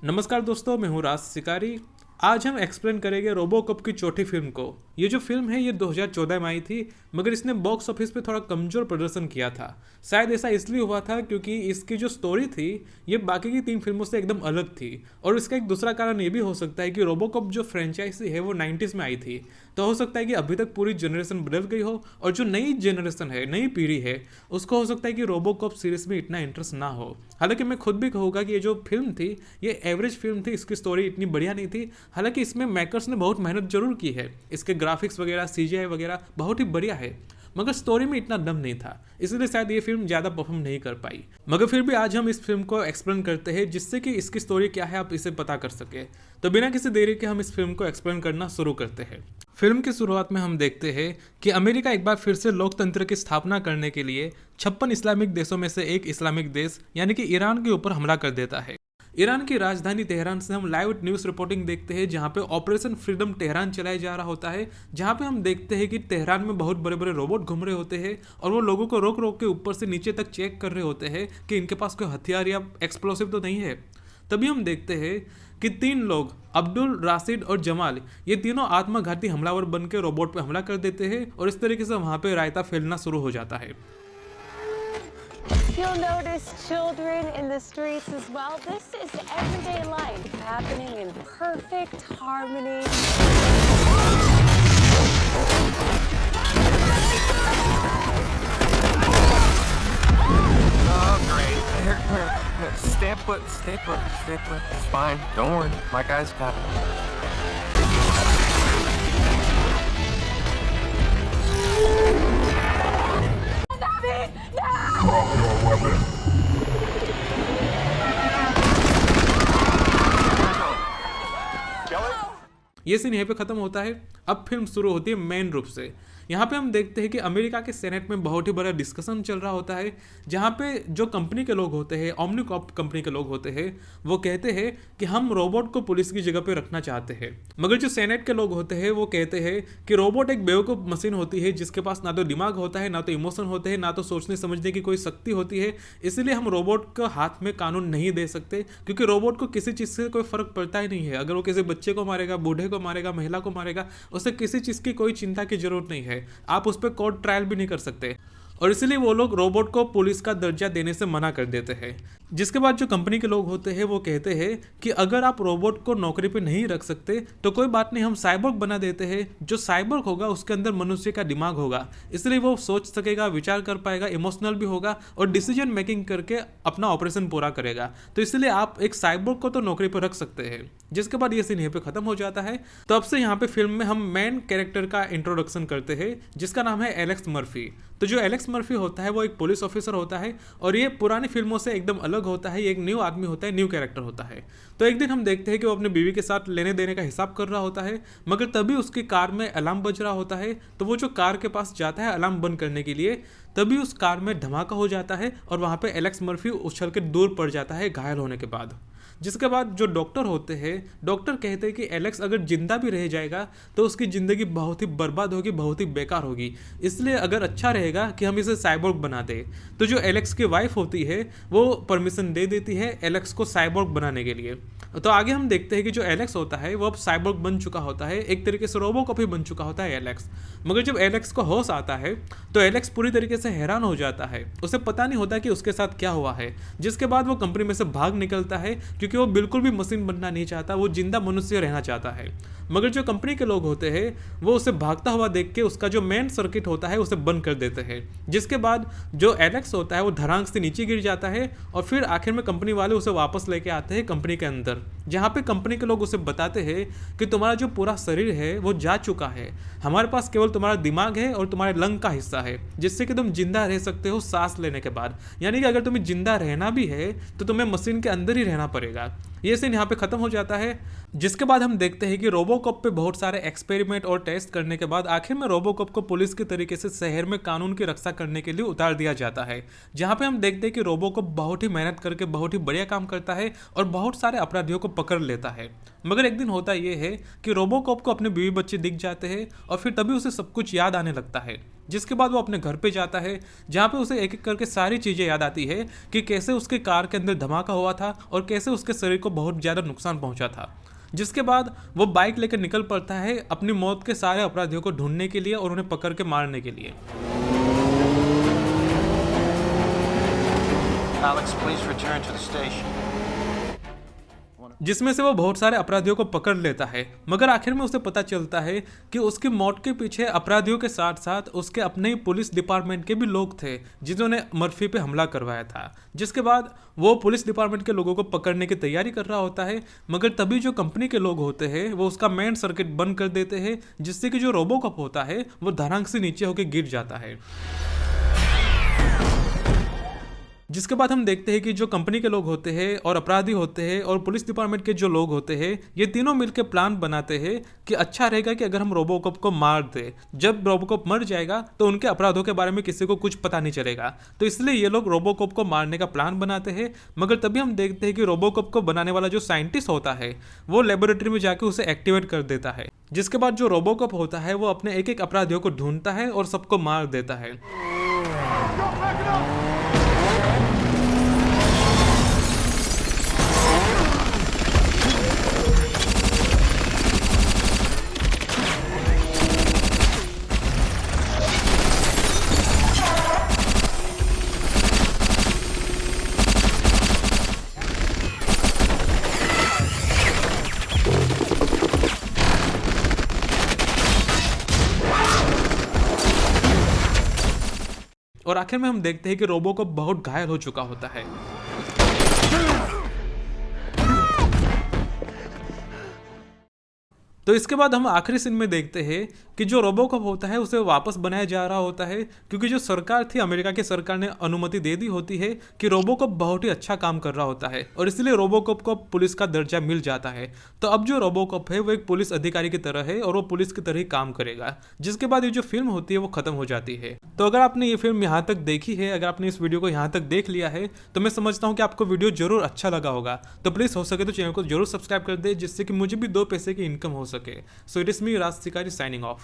नमस्कार दोस्तों, मैं हूँ राज शिकारी। आज हम एक्सप्लेन करेंगे रोबोकॉप की चौथी फिल्म को। ये जो फिल्म है ये 2014 में आई थी, मगर इसने बॉक्स ऑफिस पे थोड़ा कमजोर प्रदर्शन किया था। शायद ऐसा इसलिए हुआ था क्योंकि इसकी जो स्टोरी थी ये बाकी की तीन फिल्मों से एकदम अलग थी। और इसका एक दूसरा कारण ये भी हो सकता है कि रोबोकॉप जो फ्रेंचाइजी है वो 90s में आई थी, तो हो सकता है कि अभी तक पूरी जनरेशन बदल गई हो और जो नई जनरेशन है, नई पीढ़ी है, उसको हो सकता है कि रोबोकॉप सीरीज में इतना इंटरेस्ट ना हो। हालांकि मैं खुद भी कहूँगा कि ये जो फिल्म थी ये एवरेज फिल्म थी, इसकी स्टोरी इतनी बढ़िया नहीं थी। हालांकि इसमें मेकर्स ने बहुत मेहनत जरूर की है, इसके ग्राफिक्स वगैरह सीजीआई वगैरह बहुत ही बढ़िया है, मगर स्टोरी में इतना दम नहीं था, इसलिए शायद ये फिल्म ज़्यादा परफॉर्म नहीं कर पाई। मगर फिर भी आज हम इस फिल्म को एक्सप्लेन करते हैं जिससे कि इसकी स्टोरी क्या है आप इसे पता कर सके। तो बिना किसी देरी के हम इस फिल्म को एक्सप्लेन करना शुरू करते हैं। फिल्म की शुरुआत में हम देखते हैं कि अमेरिका एक बार फिर से लोकतंत्र की स्थापना करने के लिए 56 इस्लामिक देशों में से एक इस्लामिक देश यानी कि ईरान के ऊपर हमला कर देता है। ईरान की राजधानी तेहरान से हम लाइव न्यूज़ रिपोर्टिंग देखते हैं जहां पे ऑपरेशन फ्रीडम तेहरान चलाया जा रहा होता है, जहां पे हम देखते हैं कि तेहरान में बहुत बड़े बड़े रोबोट घूम रहे होते हैं और वो लोगों को रोक रोक के ऊपर से नीचे तक चेक कर रहे होते हैं कि इनके पास कोई हथियार या एक्सप्लोसिव तो नहीं है। तभी हम देखते हैं कि तीन लोग अब्दुल, राशिद और जमाल, ये तीनों आत्मघाती हमलावर बन के रोबोट पे हमला कर देते हैं और इस तरीके से वहां पे रायता फैलना शुरू हो जाता है। You'll notice children in the streets as well. This is everyday life happening in perfect harmony. Oh, great. Here, stay put, stay put, stay put. It's fine. Don't worry. My guy's got it. ये scene यहीं पे खत्म होता है। अब film शुरू होती है मेन रूप से। यहाँ पे हम देखते हैं कि अमेरिका के सेनेट में बहुत ही बड़ा डिस्कशन चल रहा होता है, जहाँ पे जो कंपनी के लोग होते हैं, ओमनीकॉप कंपनी के लोग होते हैं, वो कहते हैं कि हम रोबोट को पुलिस की जगह पे रखना चाहते हैं। मगर जो सेनेट के लोग होते हैं वो कहते हैं कि रोबोट एक बेवकूफ़ मशीन होती है जिसके पास ना तो दिमाग होता है, ना तो इमोशन होते हैं, ना तो सोचने समझने की कोई शक्ति होती है। इसलिए हम रोबोट को हाथ में कानून नहीं दे सकते, क्योंकि रोबोट को किसी चीज़ से कोई फर्क पड़ता ही नहीं है। अगर वो किसी बच्चे को मारेगा, बूढ़े को मारेगा, महिला को मारेगा, उसे किसी चीज़ की कोई चिंता की जरूरत नहीं है। आप उस पर कोर्ट ट्रायल भी नहीं कर सकते, और इसलिए वो लोग रोबोट को पुलिस का दर्जा देने से मना कर देते हैं। जिसके बाद जो कंपनी के लोग होते हैं वो कहते हैं कि अगर आप रोबोट को नौकरी पे नहीं रख सकते तो कोई बात नहीं, हम साइबोर्ग बना देते हैं। जो साइबोर्ग होगा उसके अंदर मनुष्य का दिमाग होगा, इसलिए वो सोच सकेगा, विचार कर पाएगा, इमोशनल भी होगा और डिसीजन मेकिंग करके अपना ऑपरेशन पूरा करेगा। तो इसलिए आप एक साइबोर्ग को तो नौकरी पर रख सकते हैं। जिसके बाद ये सीन यहीं पे खत्म हो जाता है। तो अब से यहाँ पे फिल्म में हम मेन कैरेक्टर का इंट्रोडक्शन करते हैं जिसका नाम है एलेक्स मर्फी। तो जो एलेक्स मर्फी होता है वो एक पुलिस ऑफिसर होता है और ये पुरानी फिल्मों से एकदम अलग होता है। ये एक न्यू आदमी होता है, न्यू कैरेक्टर होता है। तो एक दिन हम देखते हैं कि वो अपनी बीवी के साथ लेने देने का हिसाब कर रहा होता है, मगर तभी उसकी कार में अलार्म बज रहा होता है। तो वो जो कार के पास जाता है अलार्म बंद करने के लिए, तभी उस कार में धमाका हो जाता है और वहाँ पे एलेक्स मर्फी उछल के दूर पड़ जाता है घायल होने के बाद। जिसके बाद जो डॉक्टर होते हैं, डॉक्टर कहते हैं कि एलेक्स अगर जिंदा भी रह जाएगा तो उसकी ज़िंदगी बहुत ही बर्बाद होगी, बहुत ही बेकार होगी, इसलिए अगर अच्छा रहेगा कि हम इसे साइबोर्ग बना दें। तो जो एलेक्स की वाइफ होती है वो परमिशन दे देती है एलेक्स को साइबोर्ग बनाने के लिए। तो आगे हम देखते हैं कि जो एलेक्स होता है वो अब साइबोर्ग बन चुका होता है, एक तरीके से रोबोकॉप ही बन चुका होता है एलेक्स। मगर जब एलेक्स को होश आता है तो एलेक्स पूरी तरीके से हैरान हो जाता है, उसे पता नहीं होता कि उसके साथ क्या हुआ है। जिसके बाद वो कंपनी में से भाग निकलता है क्योंकि वो बिल्कुल भी मशीन बनना नहीं चाहता, वो जिंदा मनुष्य रहना चाहता है। मगर जो कंपनी के लोग होते हैं वो उसे भागता हुआ देख के उसका जो मेन सर्किट होता है उसे बंद कर देते हैं। जिसके बाद जो एलेक्स होता है वो धड़ांक से नीचे गिर जाता है और फिर आखिर में कंपनी वाले उसे वापस लेके आते हैं कंपनी के अंदर, जहाँ पे कंपनी के लोग उसे बताते हैं कि तुम्हारा जो पूरा शरीर है वो जा चुका है, हमारे पास केवल तुम्हारा दिमाग है और तुम्हारे लंग का हिस्सा है जिससे कि तुम जिंदा रह सकते हो सांस लेने के बाद। यानी कि अगर तुम्हें जिंदा रहना भी है तो तुम्हें मशीन के अंदर ही रहना पड़ेगा। ये सीन यहाँ पे खत्म हो जाता है। जिसके बाद हम देखते हैं कि रोबोकॉप पे बहुत सारे एक्सपेरिमेंट और टेस्ट करने के बाद आखिर में रोबोकॉप को पुलिस के तरीके से शहर में कानून की रक्षा करने के लिए उतार दिया जाता है, जहाँ पे हम देखते हैं कि रोबोकॉप बहुत ही मेहनत करके बहुत ही बढ़िया काम करता है और बहुत सारे अपराधियों को पकड़ लेता है। मगर एक दिन होता यह है कि रोबोकॉप को अपने बीवी बच्चे दिख जाते हैं और फिर तभी उसे सब कुछ याद आने लगता है। जिसके बाद वो अपने घर पे जाता है, जहाँ पे उसे एक एक करके सारी चीज़ें याद आती है कि कैसे उसके कार के अंदर धमाका हुआ था और कैसे उसके शरीर को बहुत ज़्यादा नुकसान पहुँचा था। जिसके बाद वो बाइक लेकर निकल पड़ता है अपनी मौत के सारे अपराधियों को ढूंढने के लिए और उन्हें पकड़ के मारने के लिए। Alex, please return to the station. जिसमें से वो बहुत सारे अपराधियों को पकड़ लेता है, मगर आखिर में उसे पता चलता है कि उसकी मौत के पीछे अपराधियों के साथ साथ उसके अपने ही पुलिस डिपार्टमेंट के भी लोग थे जिन्होंने मर्फी पे हमला करवाया था। जिसके बाद वो पुलिस डिपार्टमेंट के लोगों को पकड़ने की तैयारी कर रहा होता है, मगर तभी जो कंपनी के लोग होते हैं वो उसका मेन सर्किट बंद कर देते हैं, जिससे कि जो रोबोकॉप होता है वो धड़ाम से नीचे होकर गिर जाता है। जिसके बाद हम देखते हैं कि जो कंपनी के लोग होते हैं और अपराधी होते हैं और पुलिस डिपार्टमेंट के जो लोग होते हैं, ये तीनों मिलकर प्लान बनाते हैं कि अच्छा रहेगा कि अगर हम रोबोकॉप को मार दे, जब रोबोकॉप मर जाएगा तो उनके अपराधों के बारे में किसी को कुछ पता नहीं चलेगा। तो इसलिए ये लोग रोबोकॉप को मारने का प्लान बनाते हैं, मगर तभी हम देखते हैं कि रोबोकॉप को बनाने वाला जो साइंटिस्ट होता है वो लेबोरेटरी में जाके उसे एक्टिवेट कर देता है। जिसके बाद जो रोबोकॉप होता है वो अपने एक एक अपराधियों को ढूंढता है और सबको मार देता है। और आखिर में हम देखते हैं कि रोबोकॉप बहुत घायल हो चुका होता है। तो इसके बाद हम आखिरी सीन में देखते हैं कि जो रोबोकॉप होता है उसे वापस बनाया जा रहा होता है, क्योंकि जो सरकार थी, अमेरिका की सरकार ने अनुमति दे दी होती है कि रोबोकॉप बहुत ही अच्छा काम कर रहा होता है और इसलिए रोबोकॉप को पुलिस का दर्जा मिल जाता है। तो अब जो रोबोकॉप है वो एक पुलिस अधिकारी की तरह है और वो पुलिस की तरह ही काम करेगा। जिसके बाद ये जो फिल्म होती है वो खत्म हो जाती है। तो अगर आपने ये फिल्म यहाँ तक देखी है, अगर आपने इस वीडियो को यहाँ तक देख लिया है, तो मैं समझता हूँ कि आपको वीडियो जरूर अच्छा लगा होगा। तो प्लीज़ हो सके तो चैनल को जरूर सब्सक्राइब कर दे, जिससे कि मुझे भी 2 पैसे की इनकम हो सके। सो इट इज मी राज शिकारी साइनिंग ऑफ।